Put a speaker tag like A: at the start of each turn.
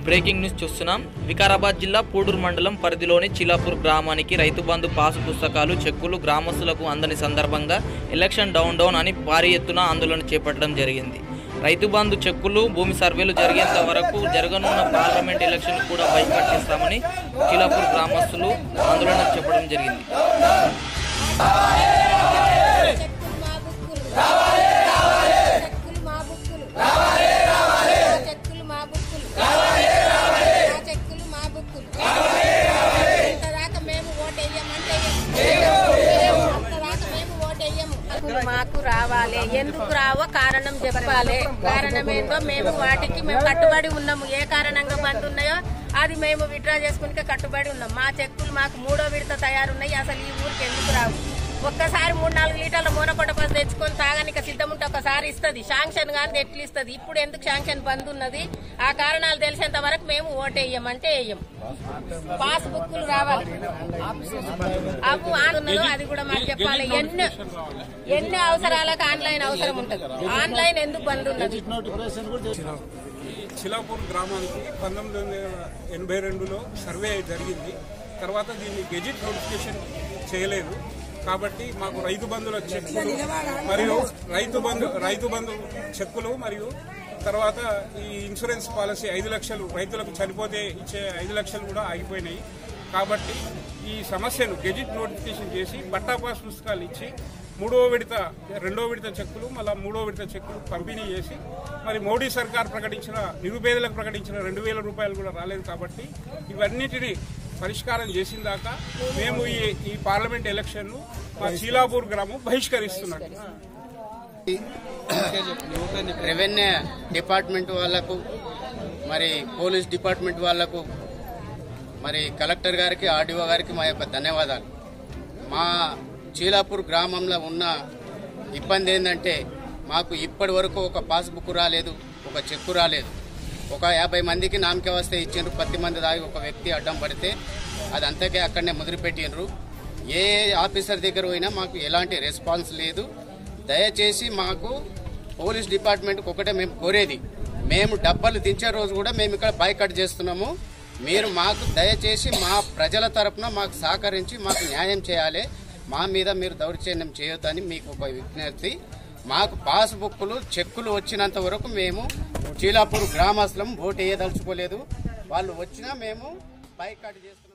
A: Breaking news చూస్తున్నాం. వికారాబాద్ జిల్లా పూడూరు మండలం పరిధిలోని చిలాపూర్ గ్రామానికి రైతు బంధు పాసు పుస్తకాలు చెక్కులు గ్రామస్తులకు అందని సందర్భంగా ఎలక్షన్ డౌన్ అని భారీ ఎత్తున ఆందోళన చేపట్టడం జరిగింది. రైతు బంధు చెక్కులు భూమి సర్వేలు జరిగేంత వరకు జరగనున్న పార్లమెంట్ ఎలక్షన్ కూడా బైకాట్ చేస్తామని చిలాపూర్ గ్రామస్తులు ఆందోళన చేపట్టడం జరిగింది.
B: మాకు రావాలి, ఎందుకు రావో కారణం చెప్పాలి. కారణం ఏంటో మేము వాటికి కట్టుబడి ఉన్నాము. ఏ కారణంగా బంద్ ఉన్నాయో అది మేము విత్డ్రా చేసుకుని కట్టుబడి ఉన్నాం. మా చెక్కులు మాకు 3వ విడత తయారున్నాయి. అసలు ఈ ఊరికి ఎందుకు రావు? ఒక్కసారి 3-4 లీటర్ల మూనకొండ పసు తెచ్చుకొని తాగానికి సిద్ధం ఉంటే ఒకసారి ఇస్తుంది, శాంక్షన్ కానీ ఎట్లు ఇస్తుంది. ఇప్పుడు ఎందుకు శాంక్షన్ బంద్ ఉన్నది? ఆ కారణాలు తెలిసేంత వరకు మేము ఓటేయమంటే వేయం. పాస్ బుక్లు రావాలి, అప్పు ఉన్నదో అది కూడా మాకు చెప్పాలి. ఎన్ని అవసరాలకు ఆన్లైన్ అవసరం ఉంటుంది. ఆన్లైన్ ఎందుకు బంద్ ఉన్నది?
C: చిలాపూర్ గ్రామానికి 1982లో సర్వే జరిగింది. తర్వాత దీన్ని గెజిట్ నోటిఫికేషన్ చేయలేదు. కాబట్టి మాకు రైతు బంధుల చెక్కులు మరియు రైతు బంధు చెక్కులు మరియు తర్వాత ఈ ఇన్సూరెన్స్ పాలసీ 5 లక్షలు రైతులకు చనిపోతే ఇచ్చే 5 లక్షలు కూడా ఆగిపోయినాయి. కాబట్టి ఈ సమస్యను గెజిట్ నోటిఫికేషన్ చేసి పట్టా పాస్ పుస్తకాలు ఇచ్చి 2వ విడత చెక్కులు మళ్ళీ 3వ విడత చెక్కులు పంపిణీ చేసి మరి మోడీ సర్కార్ ప్రకటించిన నిరుపేదలకు ప్రకటించిన 2000 రూపాయలు కూడా రాలేదు. కాబట్టి ఇవన్నిటినీ పరిష్కారం చేసిన దాకా మేము ఈ పార్లమెంట్ ఎలక్షన్ ను మా చీలాపూర్ గ్రామం బహిష్కరిస్తున్నాం.
D: రెవెన్యూ డిపార్ట్మెంట్ వాళ్లకు మరి పోలీస్ డిపార్ట్మెంట్ వాళ్లకు మరి కలెక్టర్ గారికి ఆర్డీఓ గారికి మా యొక్క ధన్యవాదాలు. మా చీలాపూర్ గ్రామంలో ఉన్న ఇబ్బంది ఏంటంటే మాకు ఇప్పటి వరకు ఒక పాస్బుక్ రాలేదు, ఒక చెక్కు రాలేదు. ఒక 50 మందికి నామకే వస్తే ఇచ్చిండ్రు. 10 మంది దాగి ఒక వ్యక్తి అడ్డం పడితే అది అంతకే అక్కడనే ముదిరిపెట్టిండ్రు. ఏ ఆఫీసర్ దగ్గర పోయినా మాకు ఎలాంటి రెస్పాన్స్ లేదు. దయచేసి మాకు పోలీస్ డిపార్ట్మెంట్కి ఒకటే మేము కోరేది, మేము డబ్బలు దించే రోజు కూడా మేము ఇక్కడ బైకాట్ చేస్తున్నాము. మీరు మాకు దయచేసి మా ప్రజల తరఫున మాకు సహకరించి మాకు న్యాయం చేయాలి. మా మీద మీరు దౌర్జన్యం చేయొద్దని మీకు ఒక విజ్ఞప్తి. మాకు పాస్బుక్లు చెక్కులు వచ్చినంత వరకు మేము చీలాపూర్ గ్రామస్తులం ఓటు వేయదలుచుకోలేదు. వాళ్ళు వచ్చినా మేము బైకాట్ చేస్తున్నాం.